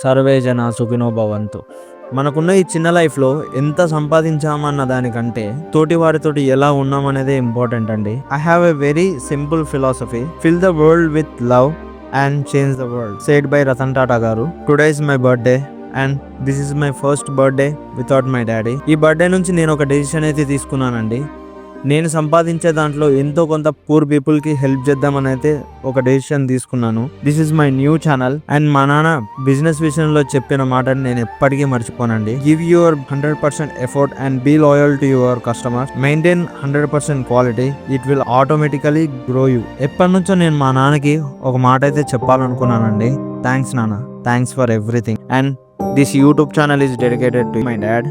Survey జన సుఖినో భవంతు. మనకున్న ఈ చిన్న లైఫ్లో ఎంత సంపాదించామన్న దానికంటే తోటి వారితోటి ఎలా ఉన్నామనేదే ఇంపార్టెంట్ అండి. I have a very simple philosophy: fill the world with love and change the world, said by Ratan Tata గారు. Today is my birthday and this is my first birthday without my daddy. ఈ birthday నుంచి నేను ఒక decision అయితే తీసుకున్నానండి. నేను సంపాదించే దాంట్లో ఎంతో కొంత పూర్ పీపుల్కి హెల్ప్ చేద్దామని అయితే ఒక డెసిషన్ తీసుకున్నాను. This is my new channel and మా నాన్న బిజినెస్ విషయంలో చెప్పిన మాటని నేను ఎప్పటికీ మర్చిపోనండి. Give your 100% effort and be loyal to your customers. Maintain 100% quality. It will automatically grow you. ఎప్పటి నుంచో నేను మా నాన్నకి ఒక మాట అయితే చెప్పాలనుకున్నానండి. థ్యాంక్స్ నాన్న, thanks for everything. And this YouTube channel is dedicated to my dad.